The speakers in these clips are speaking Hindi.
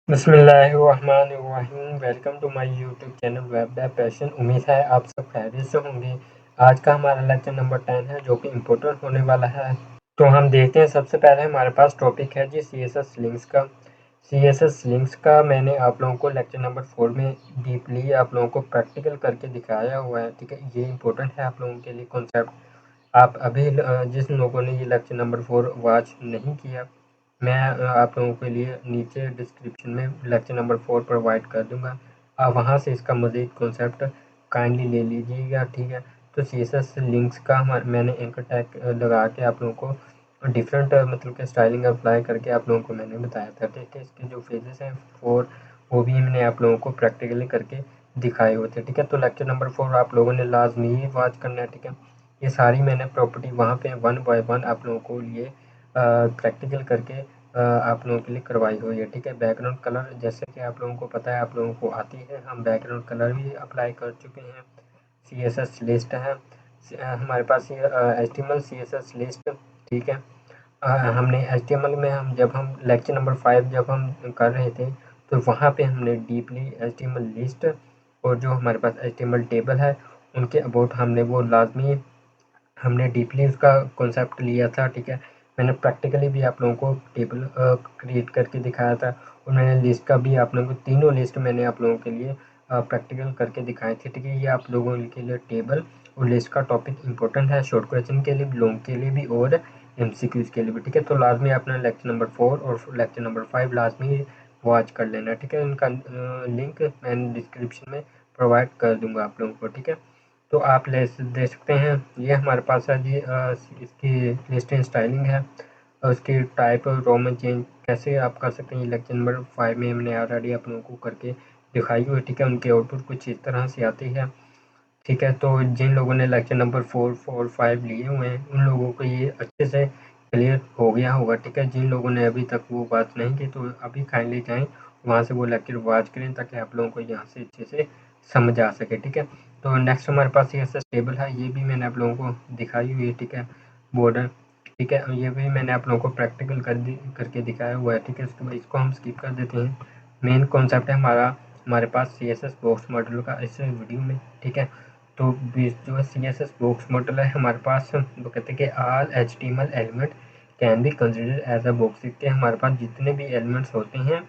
बिस्मिल्लाहिर्रहमानिर्रहीम। Welcome to my YouTube channel web dev passion. उम्मीद है आप सब खैरियत से होंगे। आज का हमारा लेक्चर नंबर 10 है जो कि इम्पोर्टेंट होने वाला है। तो हम देखते हैं। सबसे पहले हमारे पास टॉपिक है जी CSS लिंक्स का। CSS लिंक्स का मैंने आप लोगों को लेक्चर नंबर 4 में डीपली आप लोगों को प्रैक्टिकल करके दिखाया हुआ है। ठीक है, ये इम्पोर्टेंट है आप लोगों के लिए कॉन्सेप्ट। आप अभी जिस लोगों ने ये लेक्चर नंबर 4 वॉच नहीं किया, मैं आप लोगों के लिए नीचे डिस्क्रिप्शन में लेक्चर नंबर 4 प्रोवाइड कर दूंगा। आप वहां से इसका मज़ीद कॉन्सेप्ट काइंडली ले लीजिएगा। ठीक है, तो CSS लिंक्स का मैंने एंकर टैग लगा के आप लोगों को डिफरेंट मतलब कि स्टाइलिंग अप्लाई करके आप लोगों को मैंने बताया था। ठीक है, इसके जो फेजेस हैं 4 वो भी मैंने आप लोगों को प्रैक्टिकली करके दिखाए हुए थे। ठीक है, तो लेक्चर नंबर 4 आप लोगों ने लाजमी वॉच करना है। ठीक है, ये सारी मैंने प्रॉपर्टी वहाँ पे 1 बाय 1 आप लोगों को लिए प्रैक्टिकल करके आप लोगों के लिए करवाई हुई है। ठीक है, बैकग्राउंड कलर जैसे कि आप लोगों को पता है, आप लोगों को आती है, हम बैकग्राउंड कलर भी अप्लाई कर चुके हैं। CSS लिस्ट है हमारे पास, ये HTML CSS लिस्ट। ठीक है, हमने HTML में जब हम लेक्चर नंबर 5 जब हम कर रहे थे तो वहाँ पे हमने डीपली HTML लिस्ट और जो हमारे पास HTML टेबल है उनके अबाउट हमने वो लाजमी हमने डीपली उसका कॉन्सेप्ट लिया था। ठीक है, मैंने प्रैक्टिकली भी आप लोगों को टेबल क्रिएट करके दिखाया था और मैंने लिस्ट का भी आप लोगों को तीनों लिस्ट मैंने आप लोगों के लिए प्रैक्टिकल करके दिखाए थे। ठीक है, ये आप लोगों के लिए टेबल और लिस्ट का टॉपिक इंपॉर्टेंट है, शॉर्ट क्वेश्चन के लिए भी, लॉन्ग के लिए भी और MCQs के लिए भी। ठीक है, तो लाजमी अपना लेक्चर नंबर 4 और लेक्चर नंबर 5 लाजमी वॉच कर लेना। ठीक है, उनका लिंक मैंने डिस्क्रिप्शन में प्रोवाइड कर दूंगा आप लोगों को। ठीक है, तो आप दे सकते हैं। ये हमारे पास है जी इसकी लिस्ट एंड स्टाइलिंग है और उसकी टाइप रोमन चेंज कैसे आप कर सकते हैं। ये लेक्चर नंबर 5 में हमने ऑलरेडी आप लोगों को करके दिखाई हुई। ठीक है, उनके आउटपुट कुछ इस तरह से आती है। ठीक है, तो जिन लोगों ने लेक्चर नंबर 4 5 लिए हुए हैं उन लोगों को ये अच्छे से क्लियर हो गया होगा। ठीक है, जिन लोगों ने अभी तक वो बात नहीं की तो अभी काइंडली जाएँ वहाँ से वो लेक्चर वॉच करें ताकि आप लोगों को यहाँ से अच्छे से समझ आ सके। ठीक है, तो नेक्स्ट हमारे पास CSS टेबल है, ये भी मैंने आप लोगों को दिखाई हुई है। ठीक है, बॉर्डर। ठीक है, ये भी मैंने आप लोगों को प्रैक्टिकल करके दिखाया हुआ है। ठीक है, उसके बाद इसको हम स्किप कर देते हैं। मेन कॉन्सेप्ट है हमारे पास CSS बॉक्स मॉडल का इस वीडियो में। ठीक है, तो जो CSS बॉक्स मॉडल है हमारे पास, वो कहते हैं कि all HTML element can be consider as a box. के हमारे पास जितने भी एलिमेंट्स होते हैं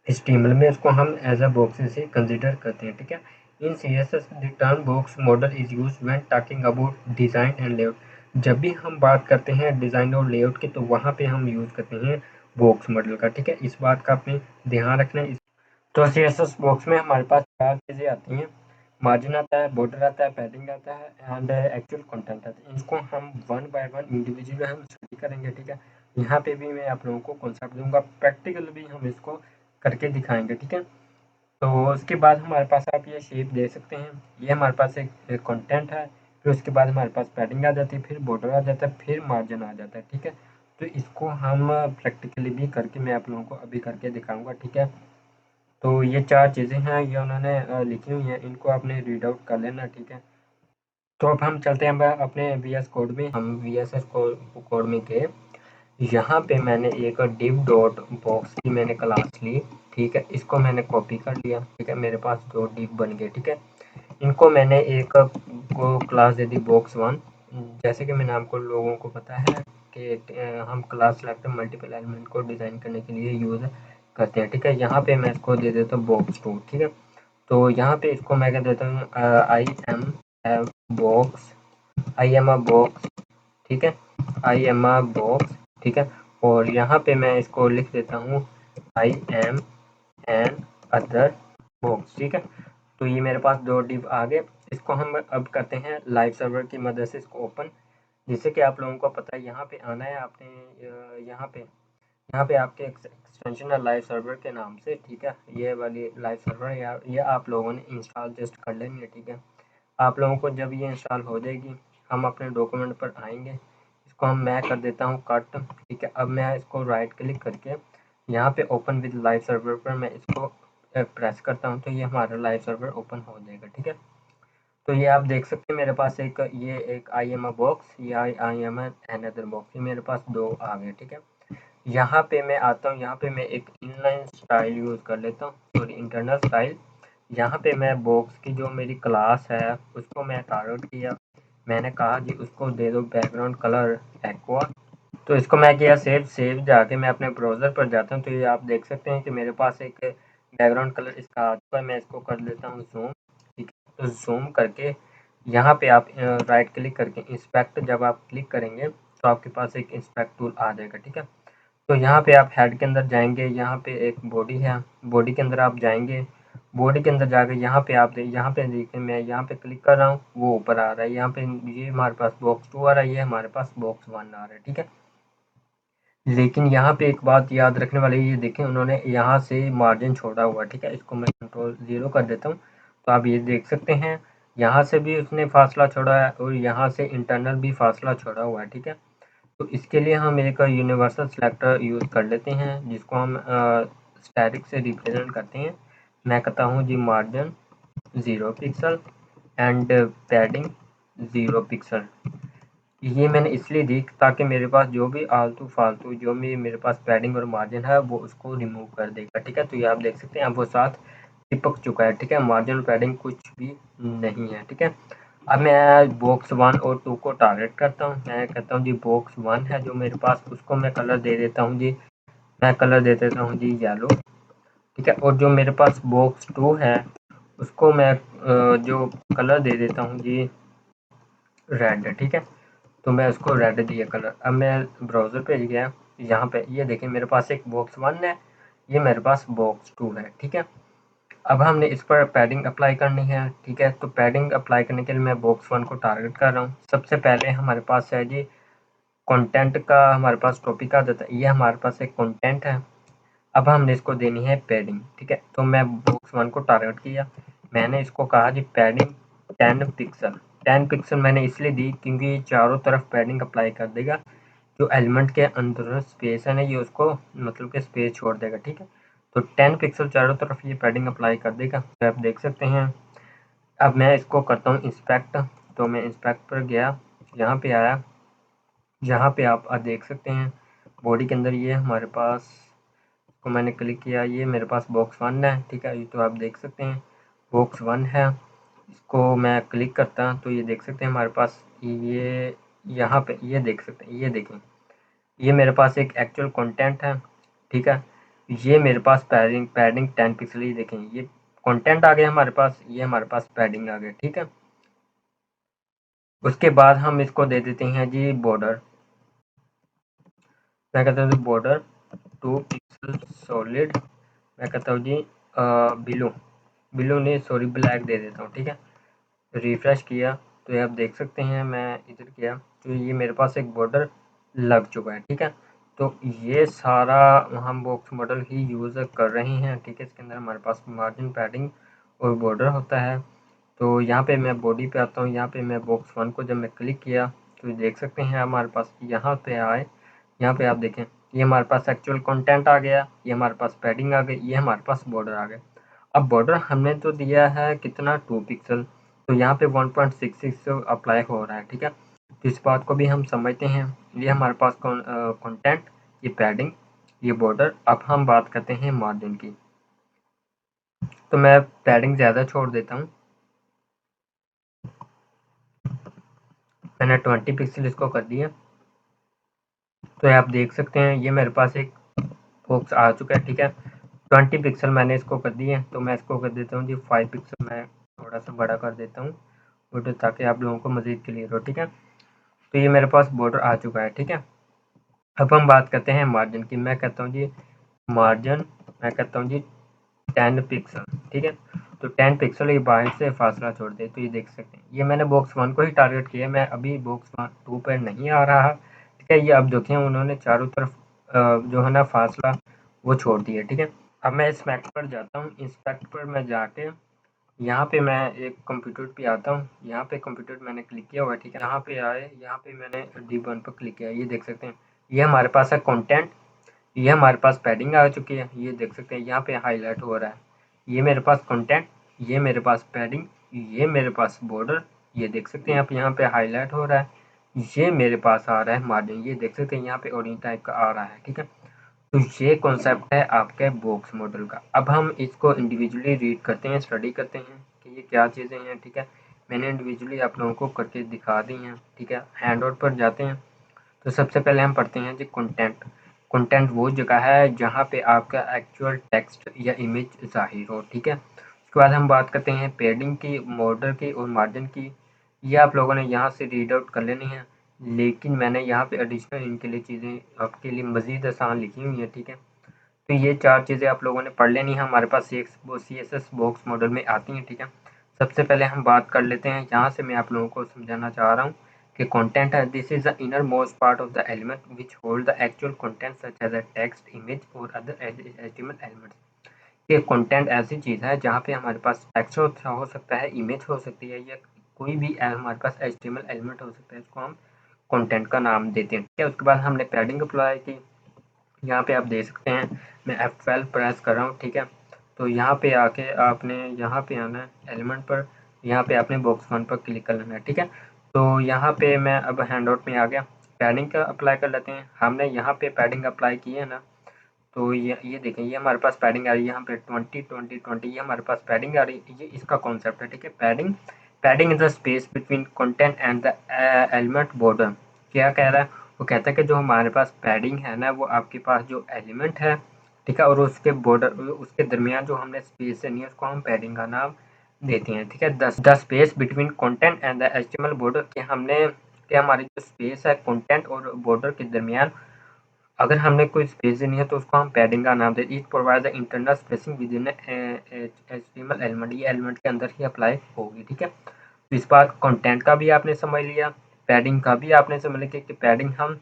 HTML में उसको हम एज अ बॉक्स से कंसिडर करते हैं। ठीक है, इन CSS the term box model is use when talking about design and layout. जब भी हम बात करते हैं डिज़ाइन और लेआउट की तो वहाँ पे हम यूज़ करते हैं बॉक्स मॉडल का। ठीक है, इस बात का आपने ध्यान रखना है। तो CSS बॉक्स में हमारे पास 4 चीज़ें आती हैं। मार्जिन आता है, बॉर्डर आता है, पैडिंग आता है एंड एक्चुअल कंटेंट आता है। इनको हम 1 बाय 1 इंडिविजुअली हम स्टडी करेंगे। ठीक है, यहाँ पे भी मैं आप लोगों को कॉन्सेप्ट दूंगा, प्रैक्टिकल भी हम इसको करके दिखाएंगे। ठीक है, तो उसके बाद हमारे पास आप ये शेप दे सकते हैं। ये हमारे पास एक कंटेंट है, फिर उसके बाद हमारे पास पैडिंग आ जाती है, फिर बॉर्डर आ जाता है, फिर मार्जिन आ जाता है। ठीक है, तो इसको हम प्रैक्टिकली भी करके मैं आप लोगों को अभी करके दिखाऊंगा। ठीक है, तो ये 4 चीज़ें हैं, ये उन्होंने लिखी हुई हैं, इनको आपने रीड आउट कर लेना। ठीक है, तो अब हम चलते हैं अपने VS कोड में। हम VSS कोड में गए, यहाँ पे मैंने एक div डॉट बॉक्स की मैंने क्लास ली। ठीक है, इसको मैंने कॉपी कर लिया। ठीक है, मेरे पास 2 div बन गए। ठीक है, इनको मैंने एक को क्लास दे दी box1। जैसे कि मैंने आपको लोगों को पता है कि हम क्लास सेलेक्ट मल्टीपल एलिमेंट को डिज़ाइन करने के लिए यूज़ करते हैं। ठीक है, यहाँ पे मैं इसको दे देता हूँ box2। ठीक है, तो यहाँ पे इसको मैं कह देता हूँ आई एम अ बॉक्स। ठीक है, आई एम अ बॉक्स। ठीक है, और यहाँ पे मैं इसको लिख देता हूँ I am another box. ठीक है, तो ये मेरे पास 2 डिव आ गए। इसको हम अब करते हैं लाइव सर्वर की मदद से इसको ओपन। जिससे कि आप लोगों को पता है यहाँ पे आना है आपने, यहाँ पे आपके एक्सटेंशन है लाइव सर्वर के नाम से। ठीक है, ये वाली लाइव सर्वर ये आप लोगों ने इंस्टॉल जस्ट कर लेनी है। ठीक है, आप लोगों को जब ये इंस्टॉल हो जाएगी हम अपने डॉक्यूमेंट पर आएंगे। इसको मैं कर देता हूँ कट। ठीक है, अब मैं इसको राइट क्लिक करके यहाँ पे ओपन विद लाइव सर्वर पर मैं इसको प्रेस करता हूँ तो ये हमारा लाइव सर्वर ओपन हो जाएगा। ठीक है, तो ये आप देख सकते हैं मेरे पास एक आई एम अ बॉक्स, ये I am another box, ये मेरे पास 2 आ गए। ठीक है, यहाँ पे मैं आता हूँ, यहाँ पे मैं एक इनलाइन स्टाइल यूज़ कर लेता हूँ, सॉरी इंटरनल स्टाइल। यहाँ पे मैं बॉक्स की जो मेरी क्लास है उसको मैं टारगेट किया, मैंने कहा जी उसको दे दो बैकग्राउंड कलर एक्वा। तो इसको मैं किया सेव जाके मैं अपने ब्राउज़र पर जाता हूँ, तो ये आप देख सकते हैं कि मेरे पास एक बैकग्राउंड कलर इसका आ चुका है। मैं इसको कर लेता हूँ ज़ूम, ठीक है। तो ज़ूम करके यहाँ पे आप राइट क्लिक करके इंस्पेक्ट जब आप क्लिक करेंगे तो आपके पास एक इंस्पेक्ट टूल आ जाएगा, ठीक है। तो यहाँ पे आप हेड के अंदर जाएंगे, यहाँ पे एक बॉडी है, बॉडी के अंदर आप जाएंगे, बॉडी के अंदर जाके यहाँ पे आप यहाँ पे देखिए मैं यहाँ पे क्लिक कर रहा हूँ, वो ऊपर आ रहा है। यहाँ पे ये हमारे पास बॉक्स 2 आ रहा है, ये हमारे पास बॉक्स 1 आ रहा है, ठीक है। लेकिन यहाँ पे एक बात याद रखने वाली, ये देखें उन्होंने यहाँ से मार्जिन छोड़ा हुआ है, ठीक है। इसको मैं कंट्रोल 0 कर देता हूँ, तो आप ये देख सकते हैं यहाँ से भी उसने फासला छोड़ा है और यहाँ से इंटरनल भी फासला छोड़ा हुआ है, ठीक है। तो इसके लिए हम एक यूनिवर्सल सिलेक्टर यूज़ कर लेते हैं जिसको हम स्टैटिक से रिप्रेजेंट करते हैं। मैं कहता हूँ जी margin 0 pixel and padding 0 pixel. ये मैंने इसलिए दी ताकि मेरे पास जो भी आलतू फालतू जो भी मेरे पास पैडिंग और मार्जिन है वो उसको रिमूव कर देगा, ठीक है। तो ये आप देख सकते हैं अब वो साथ चिपक चुका है, ठीक है। मार्जिन और पैडिंग कुछ भी नहीं है, ठीक है। अब मैं बॉक्स 1 और 2 को टारगेट करता हूँ। मैं कहता हूँ जी बॉक्स 1 है जो मेरे पास, उसको मैं कलर दे देता हूँ जी, मैं कलर दे देता हूँ जी येलो, ठीक है। और जो मेरे पास बॉक्स 2 है उसको मैं जो कलर दे देता हूँ जी रेड, ठीक है। तो मैं उसको रेड दिया कलर। अब मैं ब्राउज़र पे गया, यहाँ पे ये देखें मेरे पास एक बॉक्स 1 है, ये मेरे पास बॉक्स 2 है, ठीक है। अब हमने इस पर पैडिंग अप्लाई करनी है, ठीक है। तो पैडिंग अप्लाई करने के लिए मैं बॉक्स 1 को टारगेट कर रहा हूँ। सबसे पहले हमारे पास है जी कंटेंट का, हमारे पास टॉपिक आ जाता है, ये हमारे पास एक कंटेंट है। अब हमने इसको देनी है पैडिंग, ठीक है। तो मैं बॉक्स 1 को टारगेट किया, मैंने इसको कहा जी पैडिंग 10 पिक्सल। 10 पिक्सल मैंने इसलिए दी क्योंकि ये चारों तरफ पैडिंग अप्लाई कर देगा, जो एलिमेंट के अंदर स्पेस है ना ये उसको मतलब कि स्पेस छोड़ देगा, ठीक है। तो 10 पिक्सल चारों तरफ ये पैडिंग अप्लाई कर देगा, तो आप देख सकते हैं। अब मैं इसको करता हूँ इंस्पेक्ट, तो मैं इंस्पेक्ट पर गया, यहाँ पे आया, यहाँ पे आप देख सकते हैं बॉडी के अंदर ये हमारे पास को मैंने क्लिक किया, ये मेरे पास बॉक्स 1 है, ठीक है। ये तो आप देख सकते हैं बॉक्स 1 है। इसको मैं क्लिक करता तो ये देख सकते हैं हमारे पास ये यहाँ पे ये देख सकते हैं, ये देखें ये मेरे पास एक एक्चुअल कंटेंट है, ठीक है। ये मेरे पास पैडिंग 10 पिक्सल, ही देखें ये कंटेंट आ गया हमारे पास, ये हमारे पास पैडिंग आ गया, ठीक है। उसके बाद हम इसको दे देते हैं जी बॉर्डर, मैं कहता हूँ बॉर्डर 2 पिक्सल सॉलिड, मैं कहता हूँ जी ब्लू, ब्लू नहीं सॉरी ब्लैक दे देता हूँ, ठीक है। रिफ्रेश किया तो ये आप देख सकते हैं, मैं इधर किया तो ये मेरे पास एक बॉर्डर लग चुका है, ठीक है। तो ये सारा हम बॉक्स मॉडल ही यूज़ कर रहे हैं, ठीक है। इसके अंदर हमारे पास मार्जिन पैडिंग और बॉर्डर होता है। तो यहाँ पे मैं बॉडी पे आता हूँ, यहाँ पे मैं बॉक्स 1 को जब मैं क्लिक किया तो ये देख सकते हैं हमारे पास यहाँ पे आए, यहाँ पे आप देखें ये हमारे पास एक्चुअल कंटेंट आ गया, ये हमारे पास पैडिंग आ गई, ये हमारे पास बॉर्डर आ गया। अब बॉर्डर हमने तो दिया है कितना 2 पिक्सल, तो यहाँ पे 1.66 अप्लाई हो रहा है, ठीक है। तो इस बात को भी हम समझते हैं। ये हमारे पास कंटेंट, ये पैडिंग, ये बॉर्डर। अब हम बात करते हैं मार्जिन की, तो मैं पैडिंग ज़्यादा छोड़ देता हूँ, मैंने 20 पिक्सल इसको कर दिया। तो आप देख सकते हैं ये मेरे पास एक बॉक्स आ चुका है, ठीक है। 20 पिक्सल मैंने इसको कर दिए, तो मैं इसको कर देता हूँ जी 5 पिक्सल, मैं थोड़ा सा बड़ा कर देता हूँ फोटो ताकि आप लोगों को मज़ीद क्लियर हो, ठीक है। तो ये मेरे पास बॉर्डर आ चुका है, ठीक है। अब हम बात करते हैं मार्जिन की, मैं कहता हूँ जी मार्जिन, मैं कहता हूँ जी 10 पिक्सल, ठीक है। तो 10 पिक्सल ये बाहर से फासला छोड़ दे, तो ये देख सकते हैं ये मैंने बॉक्स 1 को ही टारगेट किया, मैं अभी बॉक्स 2 पर नहीं आ रहा, ठीक है। ये अब देखें उन्होंने चारों तरफ जो है ना फासला वो छोड़ दिया, ठीक है। अब मैं इंस्पेक्ट पर जाता हूँ, इंस्पेक्ट पर मैं जाके यहाँ पे मैं एक कंप्यूटर पे आता हूँ, यहाँ पे कंप्यूटर मैंने क्लिक किया हुआ है, ठीक है। यहाँ पे आए, यहाँ पे मैंने D1 पर क्लिक किया, ये देख सकते हैं ये हमारे पास है कंटेंट, ये हमारे पास पैडिंग आ चुकी है, ये देख सकते हैं यहाँ पे हाईलाइट हो रहा है, ये मेरे पास कंटेंट, ये मेरे पास पैडिंग, ये मेरे पास बॉर्डर, ये देख सकते हैं आप यहाँ पे हाईलाइट हो रहा है, ये मेरे पास आ रहा है मार्जिन, ये देख सकते हैं यहाँ पे ऑरेंज टाइप का आ रहा है, ठीक है। तो ये कॉन्सेप्ट है आपके बॉक्स मॉडल का। अब हम इसको इंडिविजुअली रीड करते हैं, स्टडी करते हैं कि ये क्या चीज़ें हैं। ठीक है, मैंने इंडिविजुअली आप लोगों को करके दिखा दी हैं। ठीक है, हैंड आउट पर जाते हैं। तो सबसे पहले हम पढ़ते हैं जी कंटेंट। कंटेंट वो जगह है जहाँ पे आपका एक्चुअल टेक्स्ट या इमेज ज़ाहिर हो। ठीक है, उसके बाद हम बात करते हैं पैडिंग की, बॉर्डर की और मार्जिन की। ये आप लोगों ने यहाँ से रीड आउट कर लेनी है, लेकिन मैंने यहाँ पे एडिशनल इनके लिए चीज़ें आपके लिए मज़ीद आसान लिखी हुई हैं। ठीक है, तो ये 4 चीज़ें आप लोगों ने पढ़ लेनी है, हमारे पास CSS बॉक्स मॉडल में आती हैं। ठीक है, सबसे पहले हम बात कर लेते हैं, यहाँ से मैं आप लोगों को समझाना चाह रहा हूँ कि कंटेंट है this is the inner most part of the element which hold the actual content such as a text, image और अदर एचटीएमएल एलिमेंट्स। ये कंटेंट ऐसी चीज़ है जहाँ पे हमारे पास टेक्स्ट हो सकता है, इमेज हो सकती है, या कोई भी हमारे पास एचटीएमएल एलिमेंट हो सकता है, इसको हम कंटेंट का नाम देते हैं। ठीक है, उसके बाद हमने पैडिंग अप्लाई की। यहाँ पे आप देख सकते हैं मैं F12 प्रेस कर रहा हूँ। ठीक है, तो यहाँ पे आके आपने यहाँ पे आना है एलिमेंट पर, यहाँ पे आपने बॉक्स 1 पर क्लिक कर लेना है। ठीक है, तो यहाँ पे मैं अब हैंड आउट में आ गया, पैडिंग का अप्लाई कर लेते हैं। हमने यहाँ पे पैडिंग अप्लाई की है ना, तो ये देखें, ये हमारे पास पैडिंग आ रही है यहाँ पे 20 ये हमारे पास पैडिंग आ रही है। ये इसका कॉन्सेप्ट है। ठीक है, padding is the space between content and the element border. क्या कह रहा है, वो कहता है कि जो हमारे पास पैडिंग है ना, वो आपके पास जो एलिमेंट है, ठीक है, और उसके बॉर्डर, उसके दरमियान जो हमने स्पेस देनी है, उसको हम पैडिंग का नाम देते हैं। ठीक है, the space between content and the HTML border, कि हमने कि हमारी जो स्पेस है कंटेंट और बॉर्डर के दरमियान अगर हमने कोई स्पेस देनी है तो उसको हम पैडिंग का नाम देते हैं। It provide the internal spacing with in HTML element, ये एलिमेंट के अंदर ही अप्लाई होगी। ठीक है, तो इस बार कंटेंट का भी आपने समझ लिया, पैडिंग का भी आपने समझ लिया कि पैडिंग हम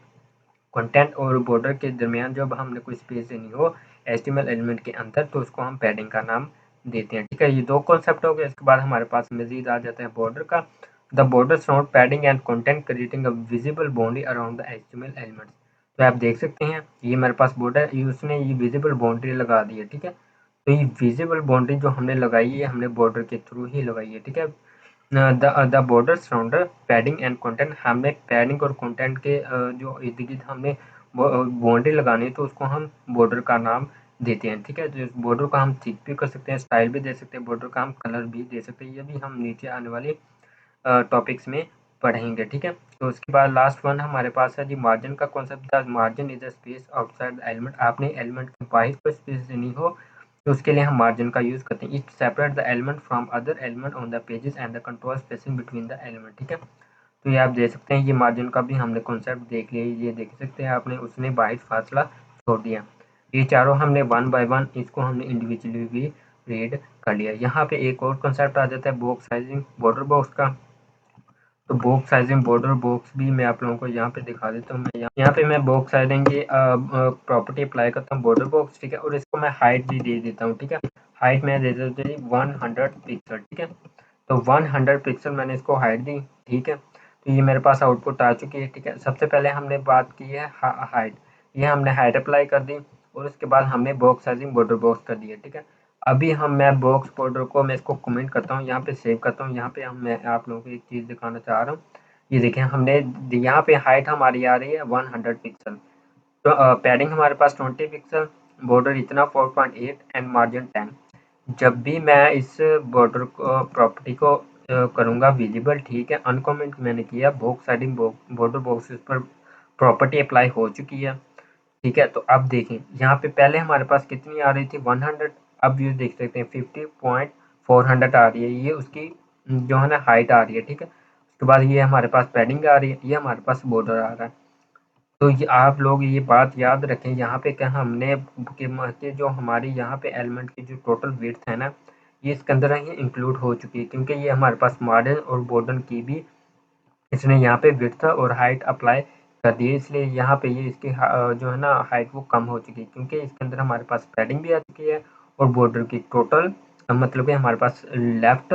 कंटेंट और बॉर्डर के दरमियान जब हमने कोई स्पेस देनी हो एचटीएमएल एलिमेंट के अंदर, तो उसको हम पैडिंग का नाम देते हैं। ठीक है, ये 2 कॉन्सेप्ट हो गए। इसके बाद हमारे पास मजीद आ जाता है बॉर्डर का। The border surround padding and content creating a visible boundary around the HTML elements. तो आप देख सकते हैं ये मेरे पास बॉर्डर, ये उसने ये विजिबल बाउंड्री लगा दी है। ठीक है, तो ये विजिबल बाउंड्री जो हमने लगाई है, हमने बॉर्डर के थ्रू ही लगाई है। ठीक है, the border surrounds padding and content, हमने पैडिंग और कंटेंट के जो इर्द गिर्द हमने बाउंड्री लगानी है, तो उसको हम बॉर्डर का नाम देते हैं। ठीक है, तो बॉर्डर का हम थिक भी कर सकते हैं, स्टाइल भी दे सकते हैं, बॉर्डर का हम कलर भी दे सकते हैं। ये भी हम नीचे आने वाले टॉपिक्स में पढ़ेंगे। ठीक है, तो उसके बाद लास्ट वन हमारे पास है जी मार्जिन का concept. The margin is a space outside the element, आपने एलिमेंट के बाहर को स्पेस देनी हो तो उसके लिए हम मार्जिन का यूज़ करते हैं। It separate the element from other element on the pages and the control spacing between the element. ठीक है, तो ये आप देख सकते हैं, ये मार्जिन का भी हमने कॉन्सेप्ट देख लिया। ये देख सकते हैं आपने, उसने बाहर फासला छोड़ दिया। ये चारों हमने वन बाय वन इसको हमने इंडिविजुअली भी रीड कर लिया। यहाँ पे एक और कॉन्सेप्ट आ जाता है बॉक्स साइजिंग, बॉर्डर बॉक्स का। तो बॉक्स साइजिंग बॉर्डर बॉक्स भी मैं आप लोगों को यहाँ पे दिखा देता हूँ। मैं यहाँ पे मैं बॉक्स साइजिंग की प्रॉपर्टी अप्लाई करता हूँ बॉर्डर बॉक्स। ठीक है, और इसको मैं हाइट भी दे देता हूँ। ठीक है, हाइट मैं दे देता हूँ 100 पिक्सल। ठीक है, तो 100 पिक्सल मैंने इसको हाइट दी। ठीक है, तो ये मेरे पास आउटपुट आ चुकी है। ठीक है, सबसे पहले हमने बात की है हाइट, ये हमने हाइट अप्लाई कर दी और उसके बाद हमने बॉक्स साइजिंग बॉर्डर बॉक्स कर दिया। ठीक है, अभी मैं बॉक्स बॉर्डर को मैं इसको कमेंट करता हूँ, यहाँ पे सेव करता हूँ। यहाँ पे मैं आप लोगों को एक चीज़ दिखाना चाह रहा हूँ। ये देखें, हमने यहाँ पे हाइट हमारी आ रही है 100 पिक्सल, तो पैडिंग हमारे पास 20 पिक्सल, बॉर्डर इतना 4.8 एंड मार्जिन 10। जब भी मैं इस बॉर्डर को प्रॉपर्टी को करूँगा विजिबल, ठीक है, अनकमेंट मैंने किया, बॉक्स साइडिंग बॉर्डर बॉक्सेस पर प्रॉपर्टी अप्लाई हो चुकी है। ठीक है, तो अब देखें, यहाँ पे पहले हमारे पास कितनी आ रही थी 100, अब ये देख सकते हैं 50.400 आ रही है, ये उसकी जो है ना हाइट आ रही है। ठीक है, उसके बाद ये हमारे पास पैडिंग आ रही है, ये हमारे पास बॉर्डर आ रहा है। तो ये आप लोग ये बात याद रखें, यहाँ पे क्या हमने के जो हमारी यहाँ पे एलिमेंट की जो टोटल विड्थ है ना, ये इसके अंदर ही इंक्लूड हो चुकी है, क्योंकि ये हमारे पास मार्जिन और बॉर्डर की भी इसने यहाँ पे विड्थ और हाइट अप्लाई कर दी है, इसलिए यहाँ पे ये इसकी जो है ना हाइट वो कम हो चुकी है, क्योंकि इसके अंदर हमारे पास पैडिंग भी आ चुकी है और बॉर्डर की टोटल मतलब कि हमारे पास left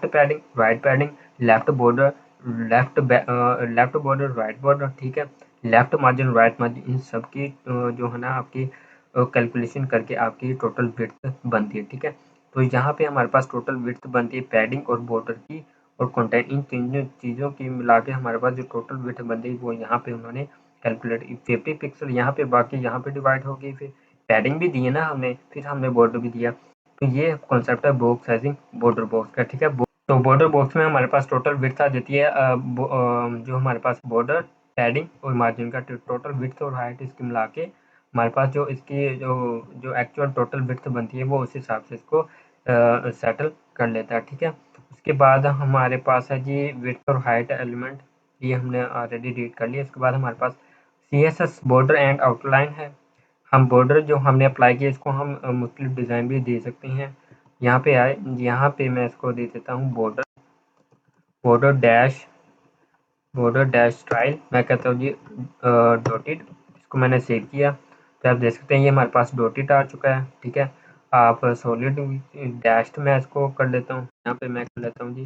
padding, right padding, left border, left border, right border, ठीक है, लेफ्ट मार्जिन, राइट मार्जिन, इन सब की जो है ना आपकी कैलकुलेशन करके आपकी टोटल विड्थ बनती है। ठीक है, तो यहाँ पे हमारे पास टोटल विड्थ बनती है पैडिंग और बॉर्डर की और कंटेंट, इन तीनों चीज़ों की मिला के हमारे पास जो टोटल विड्थ बनती है वो यहाँ पे उन्होंने कैलकुलेट 50 पिक्सल यहाँ पे, बाकी यहाँ पे डिवाइड हो गई। फिर पैडिंग भी दी है ना हमने, फिर हमने बॉर्डर भी दिया। तो ये कॉन्सेप्ट है बॉक्स साइजिंग बॉर्डर बॉक्स का, ठीक है। तो बॉर्डर बॉक्स में हमारे पास टोटल विड्थ आ जाती है जो हमारे पास बॉर्डर, पैडिंग और मार्जिन का टोटल विड्थ और हाइट इसकी मिला के हमारे पास जो इसकी जो एक्चुअल टोटल विड्थ बनती है वो उस हिसाब से इसको सेटल कर लेता है, ठीक है। उसके बाद हमारे पास है जी विड्थ और हाइट एलिमेंट, ये हमने ऑलरेडी रीड कर लिया। उसके बाद हमारे पास CSS बॉर्डर एंड आउटलाइन है। हम बॉर्डर जो हमने अप्लाई किया इसको हम मुख्तलिफ डिज़ाइन भी दे सकते हैं। यहाँ पे आए, यहाँ पे मैं इसको दे देता हूँ बॉर्डर डैश स्टाइल, मैं कहता हूँ जी डॉटेड। इसको मैंने सेव किया तो आप देख सकते हैं ये हमारे पास डॉटेड आ चुका है, ठीक है। आप सॉलिड डैश्ड मैं इसको कर लेता हूँ, यहाँ पे मैं कर लेता हूँ जी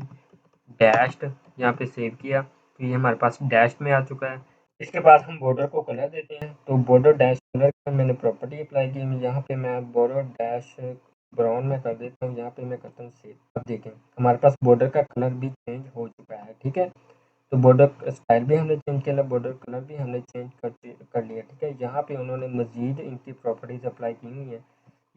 डैश्ड, यहाँ पे सेव किया तो ये हमारे पास डैश्ड में आ चुका है। इसके बाद हम बॉर्डर को कलर देते हैं। तो बॉर्डर डैश कलर का मैंने प्रॉपर्टी अप्लाई की, यहाँ पे मैं बॉर्डर डैश ब्राउन में कर देता हूँ, यहाँ पे मैं करता हूँ सेव। अब देखें हमारे पास बॉर्डर का कलर भी चेंज हो चुका है, ठीक है। तो बॉर्डर स्टाइल भी हमने चेंज किया, बॉर्डर कलर भी हमने चेंज कर लिया, ठीक है। यहाँ पे उन्होंने मजीद इनकी प्रॉपर्टीज अप्लाई की हुई है,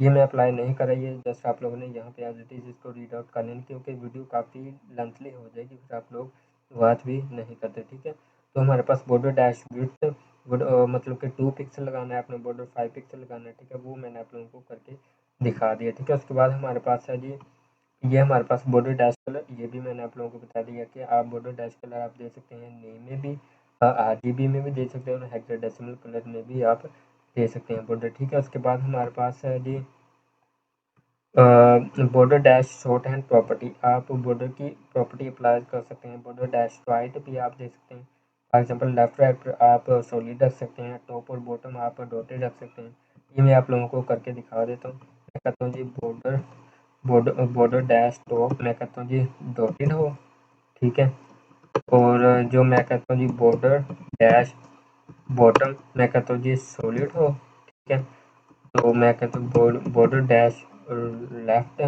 ये मैं अप्लाई नहीं कर रही है, जस्ट आप लोगों ने यहाँ पे एज इट इज़ इसको रीड आउट कर लेना, क्योंकि वीडियो काफ़ी लेंथली हो जाएगी, फिर आप लोग वॉच भी नहीं करते, ठीक है। तो हमारे पास बॉर्डर डैश विड्थ मतलब कि 2 पिक्सल लगाना है, अपने बॉर्डर 5 पिक्सल लगाना है, ठीक है। वो मैंने आप लोगों को करके दिखा दिया, ठीक है। उसके बाद हमारे पास है जी ये हमारे पास बॉर्डर डैश कलर, ये भी मैंने आप लोगों को बता दिया कि आप बॉर्डर डैश कलर आप दे सकते हैं नेम में भी, RGB में भी दे सकते हैं और हेक्साडेसिमल कलर में भी आप दे सकते हैं बॉर्डर, ठीक है। उसके बाद हमारे पास है जी border dash shorthand property, आप बॉर्डर की प्रॉपर्टी अप्लाई कर सकते हैं। बॉर्डर डैश राइट भी आप दे सकते हैं, फॉर एग्जांपल लेफ्ट राइट आप सॉलिड रख सकते हैं, टॉप और बॉटम आप डॉटेड रख सकते हैं। ये मैं आप लोगों को करके दिखा देता हूँ। मैं कहता हूँ जी बॉर्डर डैश टॉप मैं कहता हूँ जी डॉटेड हो, ठीक है। और जो मैं कहता हूँ जी बॉर्डर डैश बॉटम मैं कहता हूँ जी सॉलिड हो, ठीक है। तो मैं कहता हूँ बॉर्डर डैश लेफ्ट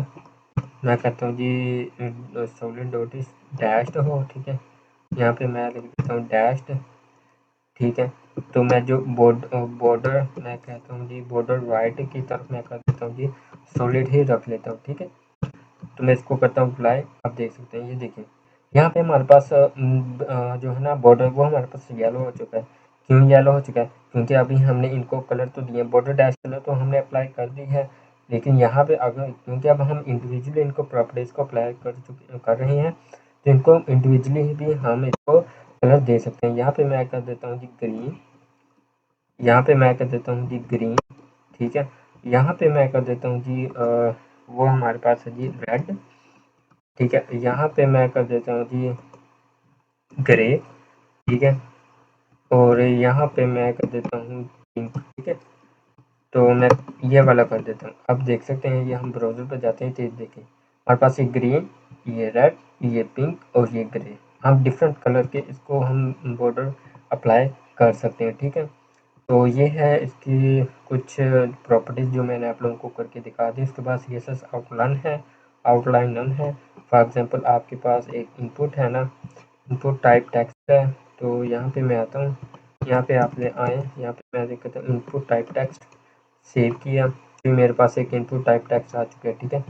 मैं कहता हूँ जी सॉलिड डॉटेड डैश्ड हो, ठीक है। यहाँ पे मैं लिख देता हूँ डैश्ड, ठीक है। तो मैं जो बॉर्डर मैं कहता हूँ जी बॉर्डर राइट की तरफ मैं कर देता हूँ जी सॉलिड ही रख लेता हूँ, ठीक है। तो मैं इसको करता हूँ अप्लाई, आप देख सकते हैं ये देखिए यहाँ पे हमारे पास जो है ना बॉर्डर वो हमारे पास येलो हो चुका है। क्यों येलो हो चुका है? क्योंकि अभी हमने इनको कलर तो दिए, बॉर्डर डैश कलर तो हमने अप्लाई कर दी है, लेकिन यहाँ पे अगर क्योंकि अब हम इंडिविजुअली इनको प्रॉपर्टीज को अप्लाई कर रहे हैं, तो इनको इंडिविजुअली भी हम इसको कलर दे सकते हैं। यहाँ पे मैं कर देता हूँ जी ग्रीन, यहाँ पे मैं कर देता हूँ जी ग्रीन, ठीक है। यहाँ पे मैं कर देता हूँ जी वो हमारे पास है जी रेड, ठीक है। यहाँ पे मैं कर देता हूँ जी ग्रे, ठीक है। और यहाँ पे मैं कर देता हूँ पिंक, ठीक है। तो मैं ये वाला कर देता हूँ। अब देख सकते हैं ये हम ब्राउज़र पर जाते हैं तो देखें हमारे पास ये ग्रीन, ये रेड, ये पिंक और ये ग्रे, हम डिफरेंट कलर के इसको हम बॉर्डर अप्लाई कर सकते हैं, ठीक है। तो ये है इसकी कुछ प्रॉपर्टीज़ जो मैंने आप लोगों को करके दिखा दी। उसके बाद CSS आउटलाइन नन है। फॉर एग्जांपल आपके पास एक इनपुट है ना, इनपुट टाइप टेक्स्ट है, तो यहाँ पे मैं आता हूँ, यहाँ पे आप ले आए, यहाँ पे मैं देखता हूँ इनपुट टाइप टेक्स्ट, सेव किया, फिर मेरे पास एक इनपुट टाइप टेक्स्ट आ चुका है, ठीक है।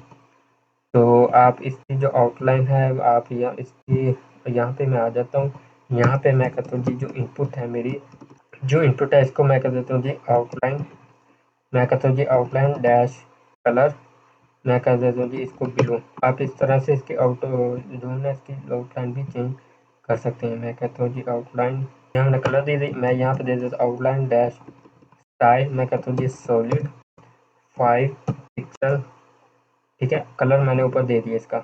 तो आप इसकी जो आउटलाइन है आप यहाँ पे मैं आ जाता हूँ, यहाँ पे मैं कहता हूँ जी जो इनपुट है मेरी, जो इनपुट है इसको मैं कर देता हूँ जी आउटलाइन, मैं कहता हूँ जी आउटलाइन डैश कलर, मैं कर देता हूँ जी इसको ब्लू। आप इस तरह से इसकी जो है इसकी आउटलाइन भी चेंज कर सकते हैं। मैं कहता हूँ जी आउटलाइन, यहाँ मैंने कलर दे दी, मैं यहाँ पे दे देता हूँ आउटलाइन डैश स्टाइल, मैं कहता हूँ जी सॉलिड 5 पिक्सल, ठीक है। कलर मैंने ऊपर दे दिया इसका।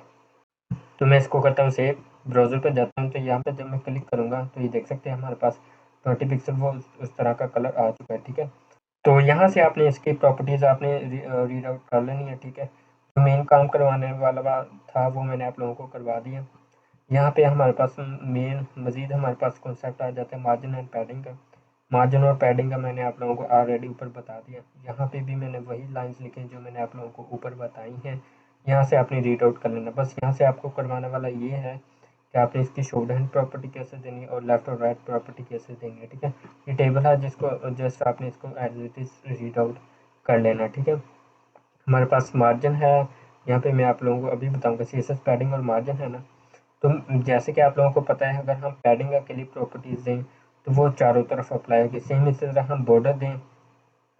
तो मैं इसको करता हूँ सेव, ब्राउज़र पर जाता हूँ, तो यहाँ पे जब मैं क्लिक करूँगा तो ये देख सकते हैं हमारे पास 20 पिक्सल वो उस तरह का कलर आ चुका है, ठीक है। तो यहाँ से आपने इसकी प्रॉपर्टीज़ आपने रीड आउट कर लेनी है, ठीक है। जो मेन काम करवाने वाला था वो मैंने आप लोगों को करवा दिया। यहाँ पे हमारे पास मेन मज़ीद हमारे पास कॉन्सेप्ट आ जाता है मार्जिन एंड पैडिंग का। मार्जिन और पैडिंग का मैंने आप लोगों को ऑलरेडी ऊपर बता दिया। यहाँ पे भी मैंने वही लाइंस लिखी हैं जो मैंने आप लोगों को ऊपर बताई हैं। यहाँ से आपने रीड आउट कर लेना, बस यहाँ से आपको करवाने वाला ये है कि आपने इसकी शोल्ड हैंड प्रॉपर्टी कैसे देनी है और लेफ्ट और राइट प्रॉपर्टी कैसे देनी है। ठीक है, ये टेबल है जिसको जस्ट आपने इसको as it is read out कर लेना। ठीक है, हमारे पास मार्जिन है, यहाँ पे मैं आप लोगों को अभी बताऊंगा CSS पैडिंग और मार्जिन है ना। तो जैसे कि आप लोगों को पता है, अगर हम पैडिंग के लिए प्रॉपर्टीज दें तो वो चारों तरफ अप्लाई होगी। सेम इसी तरह हम बॉर्डर दें,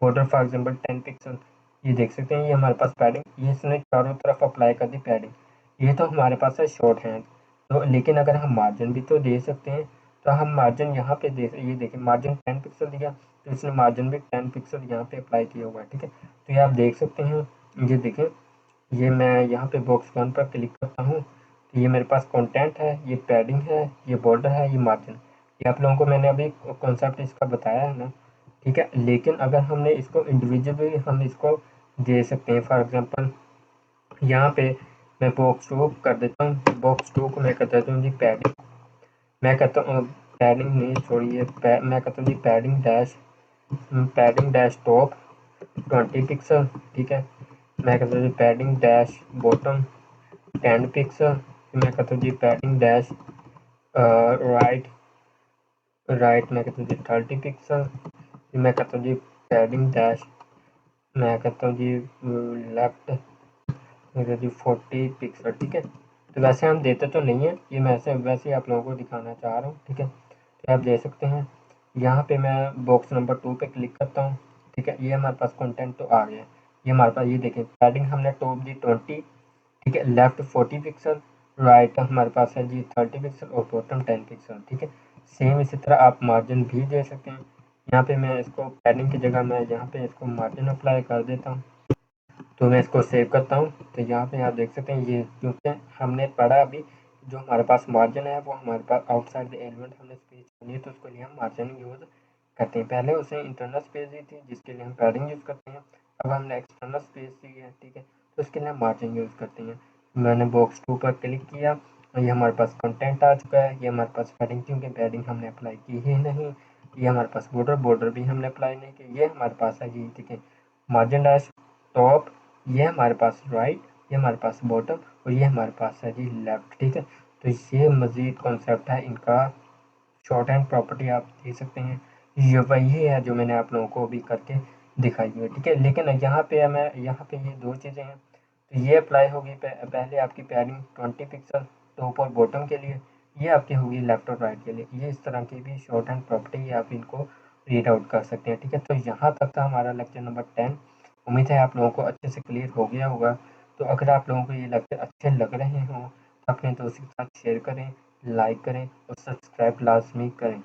बॉर्डर फॉर एग्जांपल 10 पिक्सल, ये देख सकते हैं, ये हमारे पास पैडिंग, ये इसने चारों तरफ अप्लाई कर दी पैडिंग। ये तो हमारे पास है शॉर्ट हैंड। तो लेकिन अगर हम मार्जिन भी तो दे सकते हैं, तो हम मार्जिन यहाँ पे दे, ये देखिए मार्जिन 10 पिक्सल दिया, तो इसने मार्जिन भी 10 पिक्सल यहाँ पे अप्लाई किया हुआ है। ठीक है, तो ये आप देख सकते हैं, ये देखें, ये मैं यहाँ पे बॉक्स 1 पर क्लिक करता हूँ, तो ये मेरे पास कंटेंट है, ये पैडिंग है, ये बॉर्डर है, ये मार्जिन। ये आप लोगों को मैंने अभी कॉन्सेप्ट इसका बताया है ना। ठीक है, लेकिन अगर हमने इसको इंडिविजुअली हम इसको दे सकते हैं। फॉर एग्जांपल यहाँ पे मैं बॉक्स 2 कर देता हूँ, बॉक्स 2 को मैं कर देता हूँ जी पैडिंग, मैं कहता हूँ पैडिंग नहीं छोड़िए, मैं कहता हूँ जी पैडिंग डैश टॉप 20 पिक्सल। ठीक है, मैं कहता हूँ जी पैडिंग डैश बॉटम 10 पिक्सल, मैं कहता हूँ जी पैडिंग डैश राइट राइट, मैं कहता हूँ जी 30 पिक्सल, मैं कहता हूँ जी पैडिंग डैश, मैं कहता हूँ जी लेफ्ट, मैं कहता हूँ जी 40 पिक्सल। ठीक है, तो वैसे हम देते तो नहीं है, ये मैं वैसे ही आप लोगों को दिखाना चाह रहा हूँ। ठीक है, तो आप देख सकते हैं, यहाँ पे मैं बॉक्स नंबर 2 पे क्लिक करता हूँ। ठीक है, ये हमारे पास कंटेंट तो आ गया, ये हमारे पास, ये देखें पैडिंग हमने टॉप दी 20, ठीक है, लेफ्ट 40 पिक्सल, राइट हमारे पास है जी 30 पिक्सल और बॉटम 10 पिक्सल। ठीक है, सेम इसी तरह आप मार्जिन भी दे सकते हैं। यहाँ पे मैं इसको पैडिंग की जगह मैं यहाँ पे इसको मार्जिन अप्लाई कर देता हूँ, तो मैं इसको सेव करता हूँ। तो यहाँ पे आप देख सकते हैं, ये क्योंकि हमने पढ़ा अभी, जो हमारे पास मार्जिन है वो हमारे पास आउटसाइड द एलिमेंट हमने स्पेस चुनी है, तो उसके लिए हम मार्जिन यूज़ करते हैं। पहले उसे इंटरनल स्पेस दी थी जिसके लिए हम पैडिंग यूज़ करते हैं, अब हमने एक्सटर्नल स्पेस दी है। ठीक है, तो उसके लिए हम मार्जिन यूज़ करते हैं। मैंने बॉक्स 2 पर क्लिक किया, ये हमारे पास कंटेंट आ चुका है, ये हमारे पास पैडिंग, क्योंकि पैडिंग हमने अप्लाई की ही नहीं। ये हमारे पास बॉर्डर भी हमने अप्लाई नहीं की, ये हमारे पास है जी। ठीक है, मार्जिन डैश टॉप, ये हमारे पास राइट, ये हमारे पास बॉटम और ये हमारे पास है जी लेफ्ट। ठीक है, तो ये मज़ीद कॉन्सेप्ट है इनका, शॉर्ट हैंड प्रॉपर्टी आप दे सकते हैं। ये वही है जो मैंने आप लोगों को अभी करके दिखाई है। ठीक है, लेकिन यहाँ पे मैं, यहाँ पे ये दो चीज़ें हैं, तो ये अप्लाई होगी पहले आपकी पैडिंग 20 पिक्सल टॉप और बॉटम के लिए, ये आपकी होगी लेफ्ट और राइट के लिए। ये इस तरह की भी शॉर्ट हैंड प्रॉपर्टी आप इनको रीड आउट कर सकते हैं। ठीक है, तो यहाँ तक था हमारा लेक्चर नंबर 10। उम्मीद है आप लोगों को अच्छे से क्लियर हो गया होगा। तो अगर आप लोगों को ये लेक्चर अच्छे लग रहे हों तो अपने दोस्तों के साथ शेयर करें, लाइक करें और सब्सक्राइब लाजमी करें।